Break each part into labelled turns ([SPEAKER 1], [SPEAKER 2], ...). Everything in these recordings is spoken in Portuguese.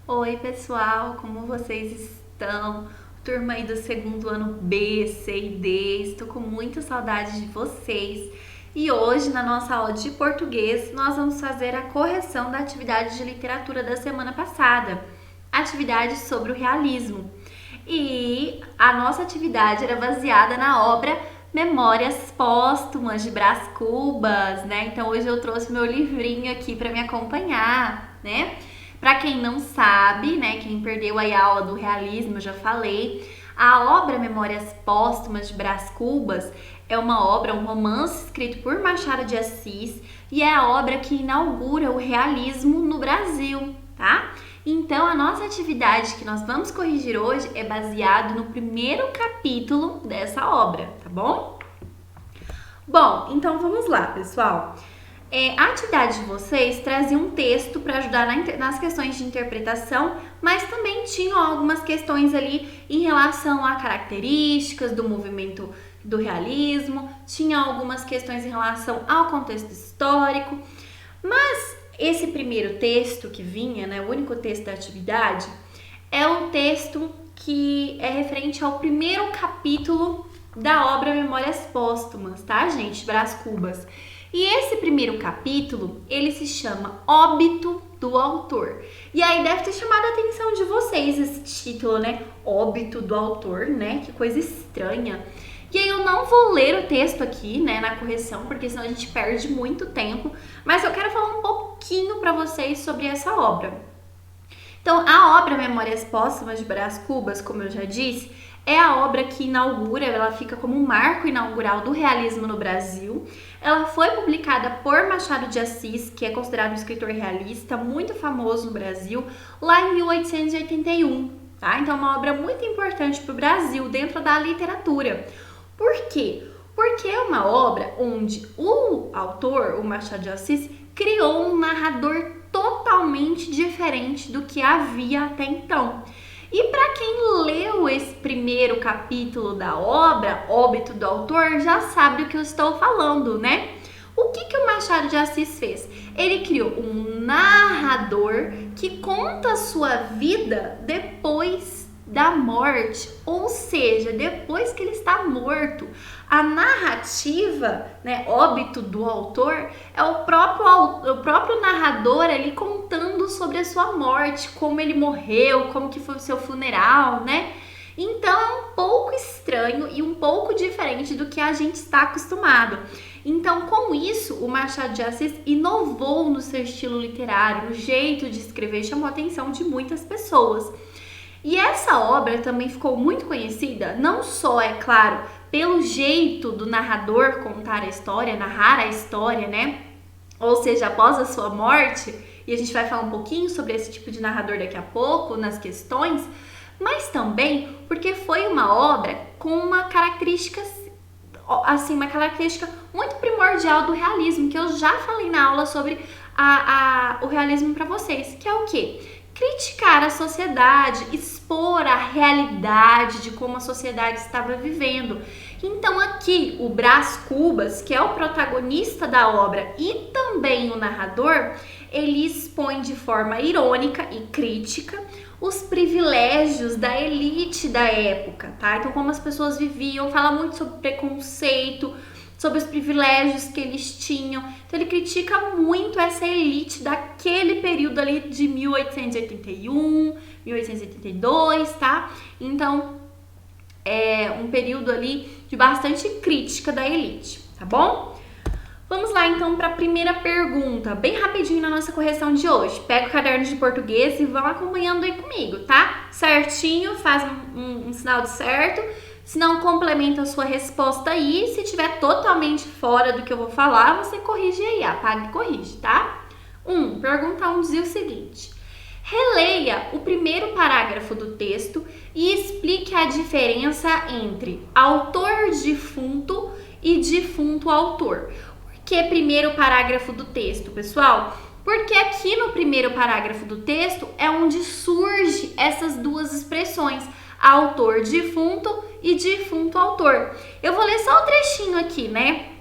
[SPEAKER 1] Oi, pessoal, como vocês estão? Turma aí do segundo ano B, C e D, estou com muita saudade de vocês. E hoje, na nossa aula de português, nós vamos fazer a correção da atividade de literatura da semana passada, atividade sobre o realismo. E a nossa atividade era baseada na obra Memórias Póstumas de Brás Cubas, né? Então hoje eu trouxe meu livrinho aqui para me acompanhar, né? Para quem não sabe, né, quem perdeu aí a aula do realismo, eu já falei, a obra Memórias Póstumas de Brás Cubas é uma obra, um romance escrito por Machado de Assis e é a obra que inaugura o realismo no Brasil, tá? Então, a nossa atividade que nós vamos corrigir hoje é baseado no primeiro capítulo dessa obra, tá bom? Bom, então vamos lá, pessoal. A atividade de vocês trazia um texto para ajudar nas questões de interpretação, mas também tinham algumas questões ali em relação a características do movimento do realismo, tinha algumas questões em relação ao contexto histórico, mas esse primeiro texto que vinha, né, o único texto da atividade, é o texto que é referente ao primeiro capítulo da obra Memórias Póstumas, tá, gente? Brás Cubas. E esse primeiro capítulo, ele se chama Óbito do Autor. E aí deve ter chamado a atenção de vocês esse título, né? Óbito do Autor, né? Que coisa estranha. E aí eu não vou ler o texto aqui, né, na correção, porque senão a gente perde muito tempo, mas eu quero falar um pouquinho para vocês sobre essa obra. Então, a obra Memórias Póstumas de Brás Cubas, como eu já disse, é a obra que inaugura, ela fica como um marco inaugural do realismo no Brasil. Ela foi publicada por Machado de Assis, que é considerado um escritor realista muito famoso no Brasil, lá em 1881, tá? Então, é uma obra muito importante para o Brasil dentro da literatura. Por quê? Porque é uma obra onde o autor, o Machado de Assis, criou um narrador totalmente diferente do que havia até então. E para quem leu esse primeiro capítulo da obra, Óbito do Autor, já sabe do que eu estou falando, né? O que o Machado de Assis fez? Ele criou um narrador que conta a sua vida depois da morte, ou seja, depois que ele está morto. A narrativa, né, óbito do autor, é o próprio narrador ali contando sobre a sua morte, como ele morreu, como que foi o seu funeral, né? Então é um pouco estranho e um pouco diferente do que a gente está acostumado. Então, com isso, o Machado de Assis inovou no seu estilo literário, no jeito de escrever, chamou a atenção de muitas pessoas. E essa obra também ficou muito conhecida, não só, é claro, pelo jeito do narrador contar a história, narrar a história, né? Ou seja, após a sua morte, e a gente vai falar um pouquinho sobre esse tipo de narrador daqui a pouco, nas questões, mas também porque foi uma obra com uma característica, assim, uma característica muito primordial do realismo, que eu já falei na aula sobre o realismo para vocês, que é o quê? Criticar a sociedade, expor a realidade de como a sociedade estava vivendo. Então aqui o Brás Cubas, que é o protagonista da obra e também o narrador, ele expõe de forma irônica e crítica os privilégios da elite da época, tá? Então como as pessoas viviam, fala muito sobre preconceito, sobre os privilégios que eles tinham. Então ele critica muito essa elite daquele período ali de 1881, 1882, tá? Então é um período ali de bastante crítica da elite, tá bom? Vamos lá então para a primeira pergunta, bem rapidinho na nossa correção de hoje. Pega o caderno de português e vão acompanhando aí comigo, tá? Certinho, faz um sinal de certo. Se não, complementa a sua resposta aí. Se estiver totalmente fora do que eu vou falar, você corrige aí, apaga e corrige, tá? Pergunta 1 dizia o seguinte: releia o primeiro parágrafo do texto e explique a diferença entre autor defunto e defunto autor. Por que primeiro parágrafo do texto, pessoal? Porque aqui no primeiro parágrafo do texto é onde surge essas duas expressões, autor defunto e defunto autor. Eu vou ler só o trechinho aqui, né?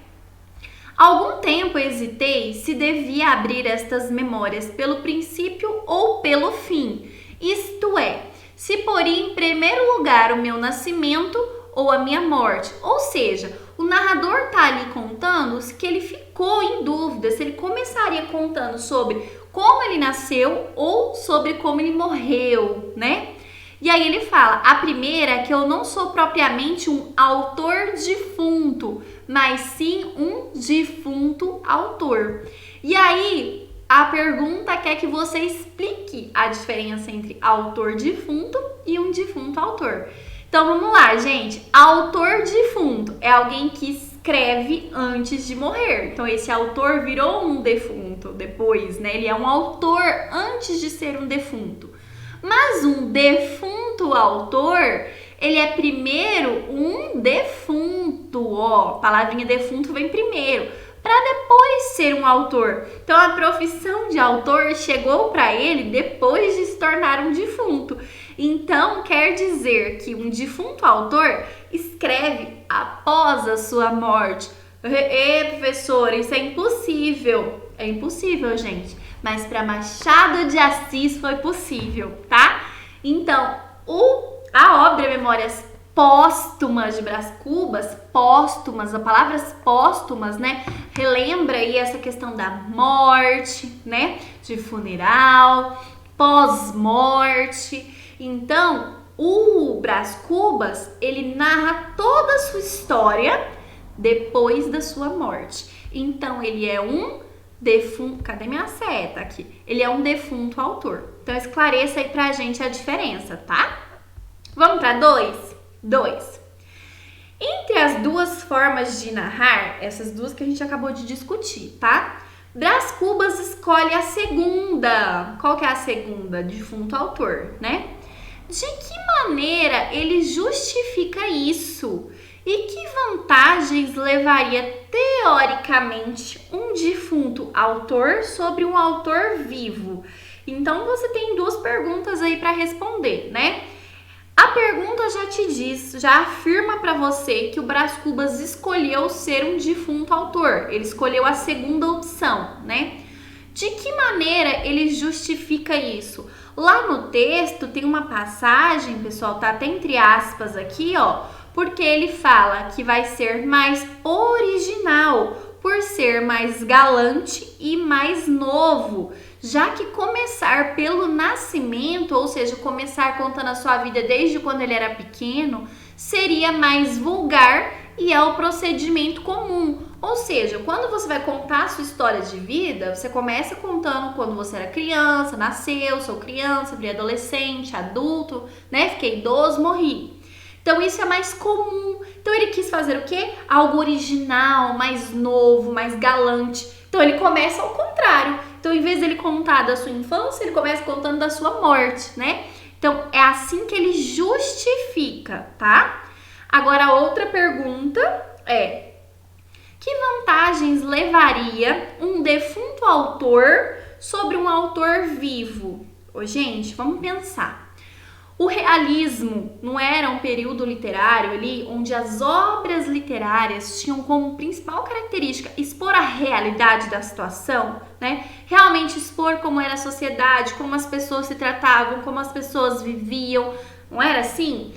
[SPEAKER 1] Algum tempo hesitei se devia abrir estas memórias pelo princípio ou pelo fim, Isto é, se poria em primeiro lugar o meu nascimento ou a minha morte. Ou seja, o narrador está ali contando que ele ficou em dúvida se ele começaria contando sobre como ele nasceu ou sobre como ele morreu, né? E aí ele fala, a primeira é que eu não sou propriamente um autor defunto, mas sim um defunto autor. E aí a pergunta quer que você explique a diferença entre autor defunto e um defunto autor. Então vamos lá, gente. Autor defunto é alguém que escreve antes de morrer. Então esse autor virou um defunto depois, né? Ele é um autor antes de ser um defunto. Mas um defunto autor, ele é primeiro um defunto, ó. A palavrinha defunto vem primeiro, para depois ser um autor. Então a profissão de autor chegou para ele depois de se tornar um defunto. Então quer dizer que um defunto autor escreve após a sua morte. Professora, isso é impossível. É impossível, gente. Mas para Machado de Assis foi possível, tá? Então, a obra Memórias Póstumas de Brás Cubas, póstumas, as palavras póstumas, né? Relembra aí essa questão da morte, né? De funeral, pós-morte. Então, o Brás Cubas, ele narra toda a sua história depois da sua morte. Então, ele é um defunto... Cadê minha seta aqui? Ele é um defunto autor. Então, esclareça aí pra gente a diferença, tá? Vamos para 2? Entre as duas formas de narrar, essas duas que a gente acabou de discutir, tá? Brás Cubas escolhe a segunda. Qual que é a segunda? Defunto autor, né? De que maneira ele justifica isso? E que vantagens levaria teoricamente um defunto autor sobre um autor vivo? Então você tem duas perguntas aí para responder, né? A pergunta já te diz, já afirma para você que o Brás Cubas escolheu ser um defunto autor. Ele escolheu a segunda opção, né? De que maneira ele justifica isso? Lá no texto tem uma passagem, pessoal, tá até entre aspas aqui, ó, porque ele fala que vai ser mais original, por ser mais galante e mais novo, já que começar pelo nascimento, ou seja, começar contando a sua vida desde quando ele era pequeno, seria mais vulgar e é o procedimento comum. Ou seja, quando você vai contar a sua história de vida, você começa contando quando você era criança, nasceu, sou criança, virei adolescente, adulto, né? Fiquei idoso, morri. Então isso é mais comum. Então ele quis fazer o quê? Algo original, mais novo, mais galante. Então ele começa ao contrário. Então em vez de ele contar da sua infância, ele começa contando da sua morte, né? Então é assim que ele justifica, tá? Agora a outra pergunta é: que vantagens levaria um defunto autor sobre um autor vivo? Ô, gente, vamos pensar. O realismo não era um período literário ali onde as obras literárias tinham como principal característica expor a realidade da situação, né? Realmente expor como era a sociedade, como as pessoas se tratavam, como as pessoas viviam, não era assim?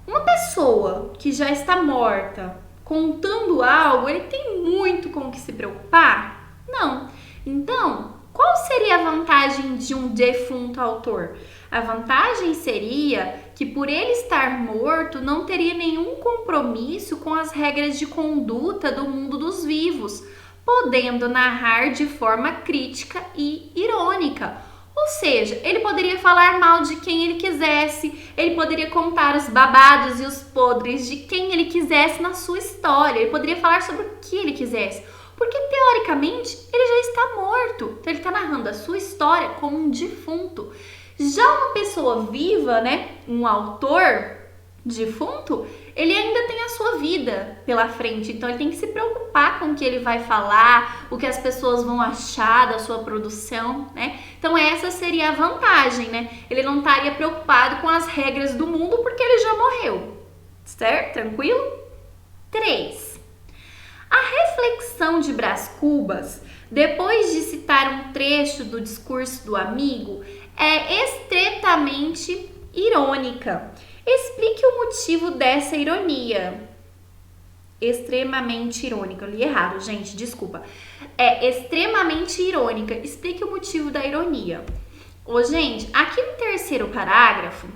[SPEAKER 1] Uma pessoa que já está morta contando algo, ele tem muito com o que se preocupar? Não. Então, qual seria a vantagem de um defunto autor? A vantagem seria que por ele estar morto não teria nenhum compromisso com as regras de conduta do mundo dos vivos, podendo narrar de forma crítica e irônica. Ou seja, ele poderia falar mal de quem ele quisesse, ele poderia contar os babados e os podres de quem ele quisesse na sua história, ele poderia falar sobre o que ele quisesse, porque teoricamente ele já está morto, então ele está narrando a sua história como um defunto. Já uma pessoa viva, né, um autor defunto, ele ainda tem a sua vida pela frente, então ele tem que se preocupar com o que ele vai falar, o que as pessoas vão achar da sua produção, né? Então essa seria a vantagem, né? Ele não estaria preocupado com as regras do mundo porque ele já morreu, certo? Tranquilo? 3. A reflexão de Brás Cubas, depois de citar um trecho do discurso do amigo, é altamente irônica. Explique o motivo dessa ironia. Extremamente irônica. Eu li errado, gente, desculpa. É extremamente irônica. Explique o motivo da ironia. Ô, gente, aqui no terceiro parágrafo,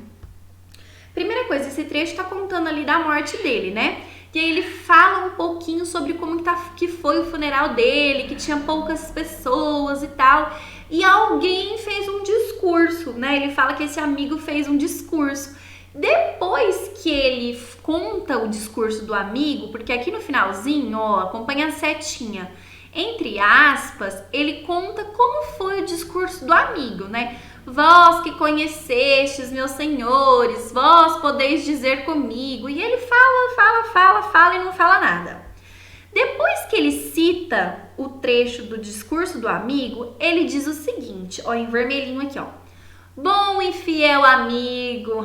[SPEAKER 1] primeira coisa, esse trecho tá contando ali da morte dele, né? E aí ele fala um pouquinho sobre como que foi o funeral dele, que tinha poucas pessoas e tal. E alguém fez um discurso, né? Ele fala que esse amigo fez um discurso. Depois que ele conta o discurso do amigo, porque aqui no finalzinho, ó, acompanha a setinha, entre aspas, ele conta como foi o discurso do amigo, né? Vós que conhecestes, meus senhores, vós podeis dizer comigo. E ele fala e não fala nada. Depois que ele cita o trecho do discurso do amigo, ele diz o seguinte, ó, em vermelhinho aqui, ó. Bom e fiel amigo,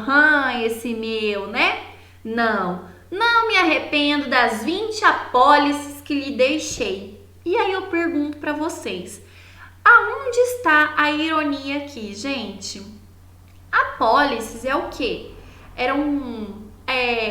[SPEAKER 1] esse meu, né? Não me arrependo das 20 apólices que lhe deixei. E aí eu pergunto pra vocês, aonde está a ironia aqui, gente? Apólices é o quê? Era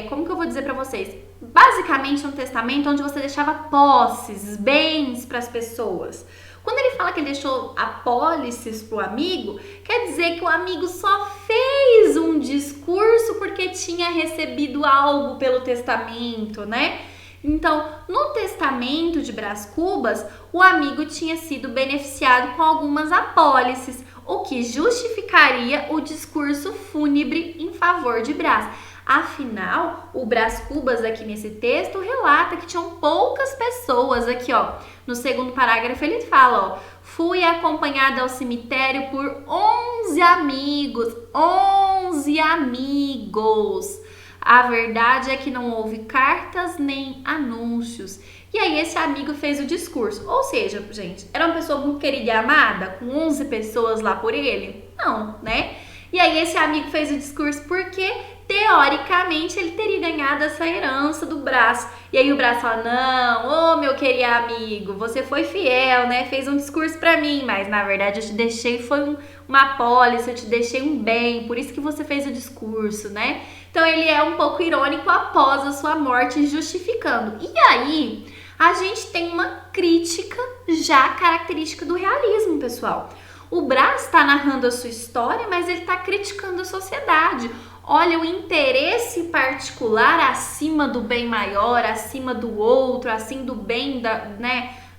[SPEAKER 1] como que eu vou dizer pra vocês? Basicamente um testamento onde você deixava posses, bens para as pessoas. Quando ele fala que ele deixou apólices pro amigo, quer dizer que o amigo só fez um discurso porque tinha recebido algo pelo testamento, né? Então, no testamento de Brás Cubas, o amigo tinha sido beneficiado com algumas apólices, o que justificaria o discurso fúnebre em favor de Brás. Afinal, o Brás Cubas aqui nesse texto relata que tinham poucas pessoas aqui, ó. No segundo parágrafo ele fala, ó, fui acompanhada ao cemitério por 11 amigos, 11 amigos. A verdade é que não houve cartas nem anúncios. E aí esse amigo fez o discurso. Ou seja, gente, era uma pessoa muito querida e amada, com 11 pessoas lá por ele? Não, né? E aí esse amigo fez o discurso porque, teoricamente, ele teria ganhado essa herança do Brás. E aí o Brás fala, não, meu querido amigo, você foi fiel, né? Fez um discurso pra mim, mas na verdade eu te deixei, foi uma apólice, eu te deixei um bem, por isso que você fez o discurso, né? Então ele é um pouco irônico após a sua morte, justificando. E aí a gente tem uma crítica já característica do realismo, pessoal. O Brás está narrando a sua história, mas ele está criticando a sociedade. Olha, o interesse particular acima do bem maior, acima do outro, acima do bem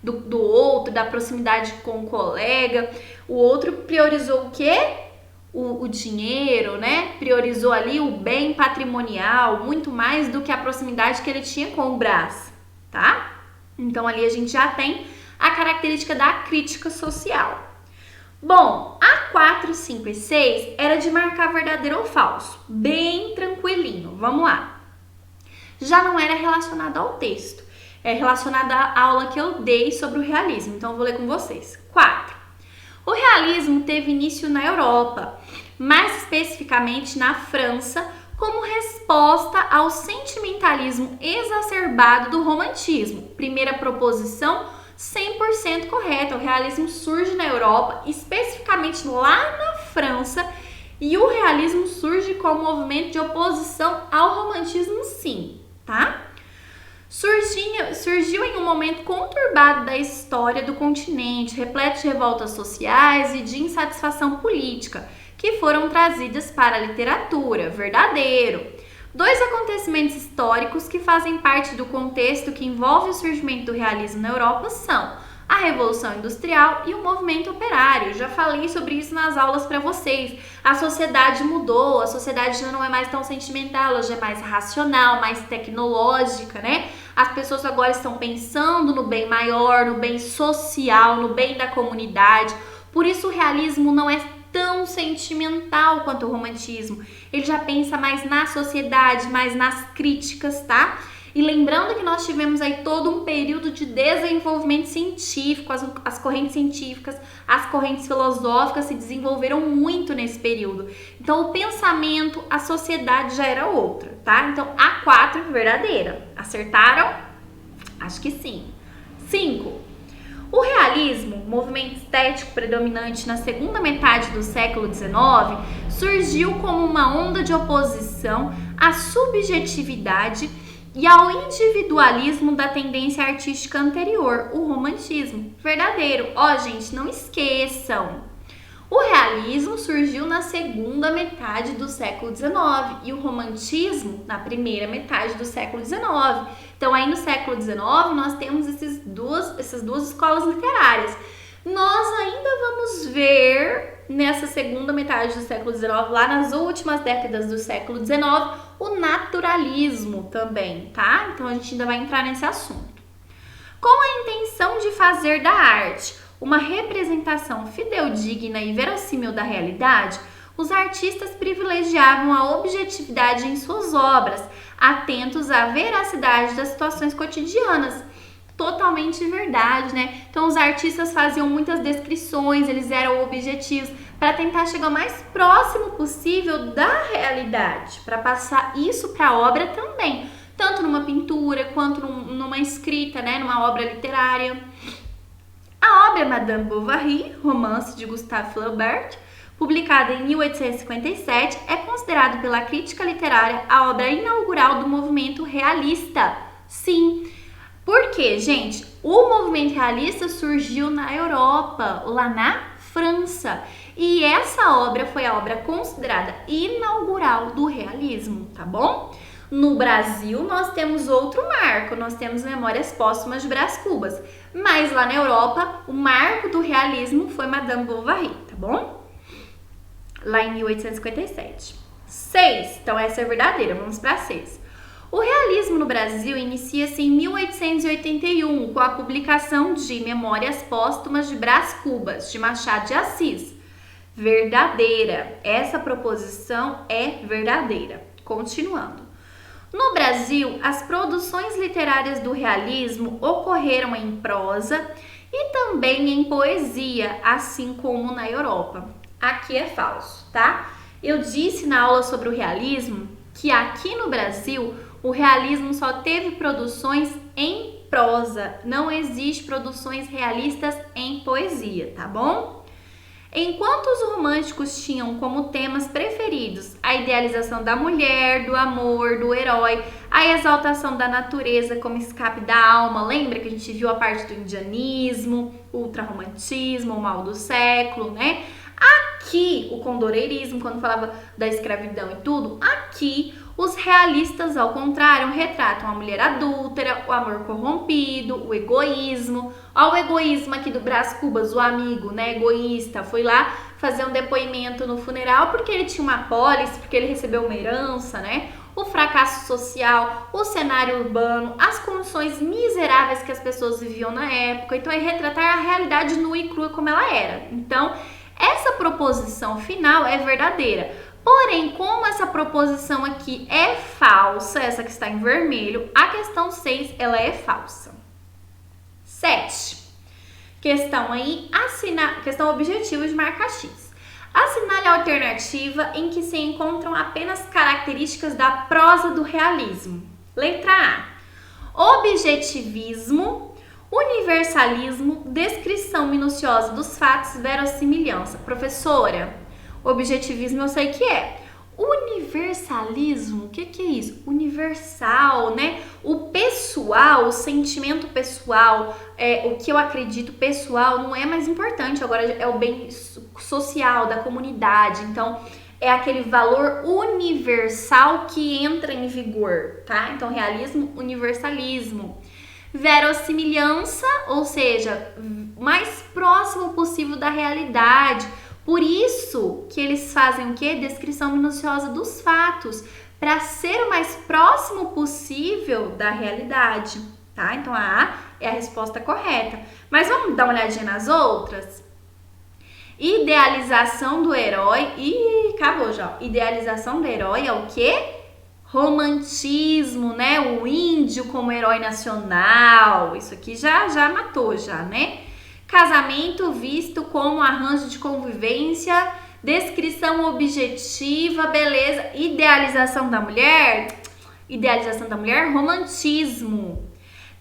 [SPEAKER 1] do outro, da proximidade com o colega. O outro priorizou o quê? O dinheiro, né? Priorizou ali o bem patrimonial, muito mais do que a proximidade que ele tinha com o Brás, tá? Então ali a gente já tem a característica da crítica social. Bom, a 4, 5 e 6 era de marcar verdadeiro ou falso, bem tranquilinho, vamos lá. Já não era relacionado ao texto, é relacionado à aula que eu dei sobre o realismo, então eu vou ler com vocês. 4. O realismo teve início na Europa, mais especificamente na França, como resposta ao sentimentalismo exacerbado do romantismo. Primeira proposição 100% correta. O realismo surge na Europa, especificamente lá na França, e o realismo surge como movimento de oposição ao romantismo, sim, tá? Surgiu em um momento conturbado da história do continente, repleto de revoltas sociais e de insatisfação política, que foram trazidas para a literatura. Verdadeiro. 2 acontecimentos históricos que fazem parte do contexto que envolve o surgimento do realismo na Europa são a Revolução Industrial e o movimento operário. Eu já falei sobre isso nas aulas para vocês. A sociedade mudou, a sociedade já não é mais tão sentimental, ela já é mais racional, mais tecnológica, né? As pessoas agora estão pensando no bem maior, no bem social, no bem da comunidade. Por isso o realismo não é tão sentimental quanto o romantismo. Ele já pensa mais na sociedade, mais nas críticas, tá? E lembrando que nós tivemos aí todo um período de desenvolvimento científico, as correntes científicas, as correntes filosóficas se desenvolveram muito nesse período. Então o pensamento, a sociedade já era outra, tá? Então a 4 verdadeira. Acertaram? Acho que sim. 5. O realismo, movimento estético predominante na segunda metade do século XIX, surgiu como uma onda de oposição à subjetividade e ao individualismo da tendência artística anterior, o romantismo. Verdadeiro. Ó, gente, não esqueçam. O realismo surgiu na segunda metade do século XIX e o romantismo na primeira metade do século XIX. Então, aí no século XIX, nós temos essas duas escolas literárias. Nós ainda vamos ver nessa segunda metade do século XIX, lá nas últimas décadas do século XIX, o naturalismo também, tá? Então, a gente ainda vai entrar nesse assunto. Com a intenção de fazer da arte uma representação fidedigna e verossímil da realidade, os artistas privilegiavam a objetividade em suas obras, atentos à veracidade das situações cotidianas. Totalmente verdade, né? Então, os artistas faziam muitas descrições, eles eram objetivos para tentar chegar o mais próximo possível da realidade, para passar isso para a obra também, tanto numa pintura quanto numa escrita, né? Numa obra literária. A obra Madame Bovary, romance de Gustave Flaubert, publicada em 1857, é considerada pela crítica literária a obra inaugural do movimento realista. Sim, porque, gente, o movimento realista surgiu na Europa, lá na França, e essa obra foi a obra considerada inaugural do realismo, tá bom? No Brasil, nós temos outro marco, nós temos Memórias Póstumas de Brás Cubas. Mas lá na Europa, o marco do realismo foi Madame Bovary, tá bom? Lá em 1857. 6, então essa é verdadeira, vamos para 6. O realismo no Brasil inicia-se em 1881, com a publicação de Memórias Póstumas de Brás Cubas, de Machado de Assis. Verdadeira, essa proposição é verdadeira. Continuando. No Brasil, as produções literárias do realismo ocorreram em prosa e também em poesia, assim como na Europa. Aqui é falso, tá? Eu disse na aula sobre o realismo que aqui no Brasil o realismo só teve produções em prosa, não existe produções realistas em poesia, tá bom? Enquanto os românticos tinham como temas preferidos a idealização da mulher, do amor, do herói, a exaltação da natureza como escape da alma, lembra que a gente viu a parte do indianismo, o ultrarromantismo, o mal do século, né? Aqui, o condoreirismo, quando falava da escravidão e tudo, aqui os realistas, ao contrário, retratam a mulher adúltera, o amor corrompido, o egoísmo. Olha o egoísmo aqui do Brás Cubas, o amigo, né, egoísta, foi lá fazer um depoimento no funeral porque ele tinha uma apólice, porque ele recebeu uma herança, né? O fracasso social, o cenário urbano, as condições miseráveis que as pessoas viviam na época. Então, é retratar a realidade nua e crua como ela era. Então, essa proposição final é verdadeira. Porém, como essa proposição aqui é falsa, essa que está em vermelho, a questão 6, ela é falsa. 7. Questão aí, questão objetivo de marca X. Assinale a alternativa em que se encontram apenas características da prosa do realismo. Letra A. Objetivismo, universalismo, descrição minuciosa dos fatos, verossimilhança. Professora, objetivismo eu sei que é. Universalismo, o que é isso? Universal, né? O pessoal, o sentimento pessoal, o que eu acredito pessoal não é mais importante, agora é o bem social da comunidade. Então, é aquele valor universal que entra em vigor, tá? Então, realismo, universalismo. Verossimilhança, ou seja, mais próximo possível da realidade. Por isso que eles fazem o quê? Descrição minuciosa dos fatos, para ser o mais próximo possível da realidade, tá? Então, a A é a resposta correta. Mas vamos dar uma olhadinha nas outras? Idealização do herói. Ih, acabou já. Idealização do herói é o quê? Romantismo, né? O índio como herói nacional. Isso aqui já matou, já, né? Casamento visto como arranjo de convivência, descrição objetiva, beleza, idealização da mulher, romantismo.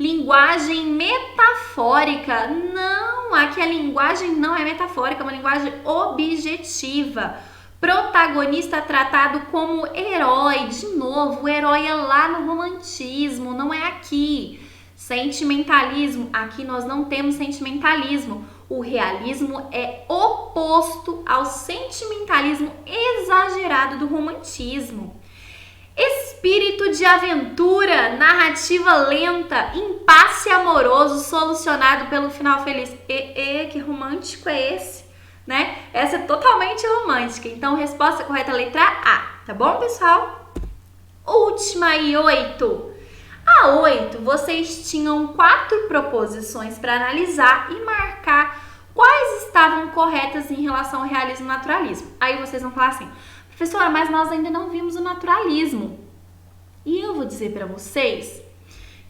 [SPEAKER 1] Linguagem metafórica. Não, aqui a linguagem não é metafórica, é uma linguagem objetiva. Protagonista tratado como herói. De novo, o herói é lá no romantismo, não é aqui. Sentimentalismo. Aqui nós não temos sentimentalismo. O realismo é oposto ao sentimentalismo exagerado do romantismo. Espírito de aventura, narrativa lenta, impasse amoroso solucionado pelo final feliz. Que romântico é esse, né? Essa é totalmente romântica. Então, resposta correta, letra A, tá bom, pessoal? Última e 8. A 8, vocês tinham 4 proposições para analisar e marcar quais estavam corretas em relação ao realismo e naturalismo. Aí vocês vão falar assim: professora, mas nós ainda não vimos o naturalismo. E eu vou dizer para vocês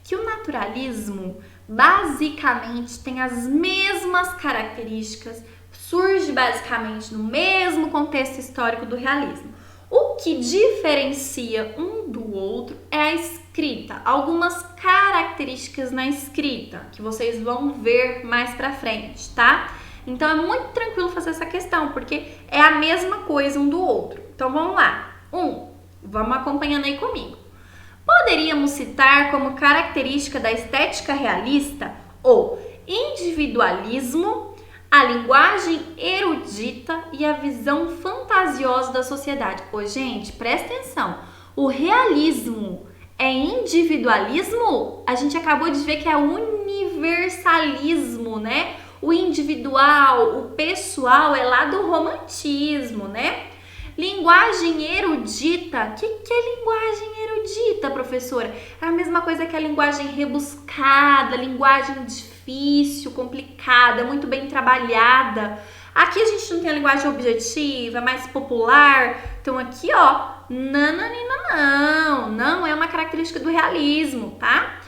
[SPEAKER 1] que o naturalismo basicamente tem as mesmas características, surge basicamente no mesmo contexto histórico do realismo. O que diferencia um do outro é a escrita, algumas características na escrita que vocês vão ver mais pra frente, tá? Então é muito tranquilo fazer essa questão, porque é a mesma coisa um do outro. Então vamos lá. Vamos acompanhando aí comigo. Poderíamos citar como característica da estética realista o individualismo, a linguagem erudita e a visão fantasiosa da sociedade. Ô, gente, presta atenção. O realismo é individualismo? A gente acabou de ver que é universalismo, né? O individual, o pessoal é lá do romantismo, né? Linguagem erudita. O que é linguagem erudita, professora? É a mesma coisa que a linguagem rebuscada, linguagem difícil, complicada, muito bem trabalhada. Aqui a gente não tem a linguagem objetiva, mais popular. Então aqui, ó, não é uma característica do realismo, tá?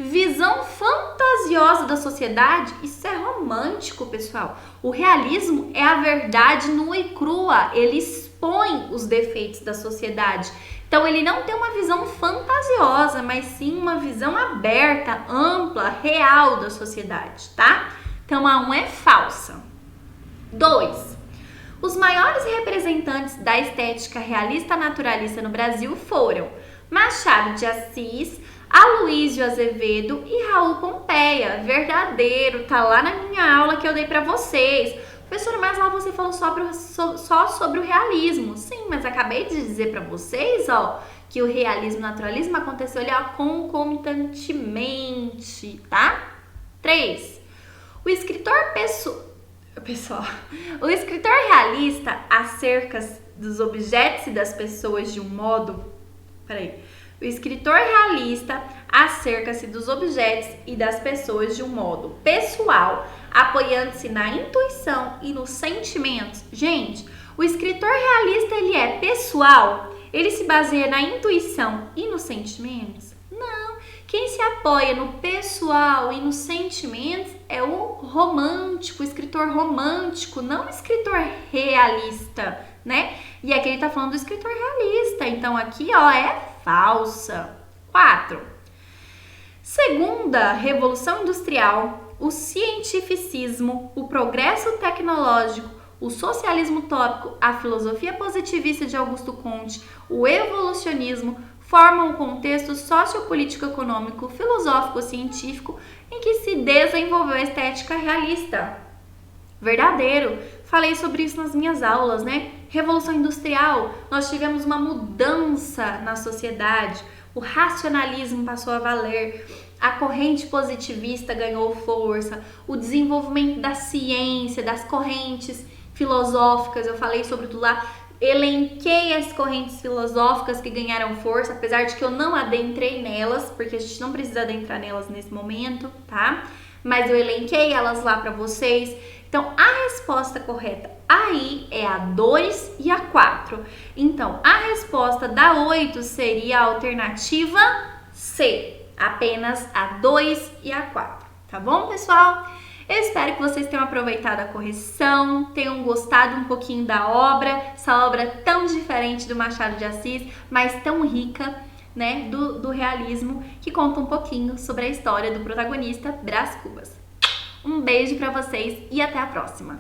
[SPEAKER 1] Visão fantasiosa da sociedade, isso é romântico, pessoal. O realismo é a verdade nua e crua, ele expõe os defeitos da sociedade. Então ele não tem uma visão fantasiosa, mas sim uma visão aberta, ampla, real da sociedade, tá? Então a 1 é falsa. 2. Os maiores representantes da estética realista naturalista no Brasil foram Machado de Assis, Aloysio Azevedo e Raul Pompeia. Verdadeiro, tá lá na minha aula que eu dei pra vocês. Professora, mas lá você falou só sobre o realismo. Sim, mas acabei de dizer pra vocês, ó, que o realismo e o naturalismo aconteceu ali, ó, concomitantemente, tá? 3. O escritor o escritor realista acerca dos objetos e das pessoas de um modo... O escritor realista acerca-se dos objetos e das pessoas de um modo pessoal, apoiando-se na intuição e nos sentimentos. Gente, o escritor realista, ele é pessoal? Ele se baseia na intuição e nos sentimentos? Não. Quem se apoia no pessoal e nos sentimentos é o romântico, o escritor romântico, não o escritor realista, né? E aqui ele tá falando do escritor realista, então aqui, ó, é falsa. 4. Segunda Revolução Industrial, o cientificismo, o progresso tecnológico, o socialismo utópico, a filosofia positivista de Augusto Comte, o evolucionismo formam um contexto sociopolítico, econômico, filosófico, científico em que se desenvolveu a estética realista. Verdadeiro. Falei sobre isso nas minhas aulas, né? Revolução Industrial, nós tivemos uma mudança na sociedade, o racionalismo passou a valer, a corrente positivista ganhou força, o desenvolvimento da ciência, das correntes filosóficas, eu falei sobre tudo lá, elenquei as correntes filosóficas que ganharam força, apesar de que eu não adentrei nelas, porque a gente não precisa adentrar nelas nesse momento, tá? Mas eu elenquei elas lá para vocês. Então, a resposta correta aí é a 2 e a 4. Então, a resposta da 8 seria a alternativa C. Apenas a 2 e a 4. Tá bom, pessoal? Eu espero que vocês tenham aproveitado a correção, tenham gostado um pouquinho da obra, essa obra tão diferente do Machado de Assis, mas tão rica. né, do realismo, que conta um pouquinho sobre a história do protagonista Brás Cubas. Um beijo para vocês e até a próxima!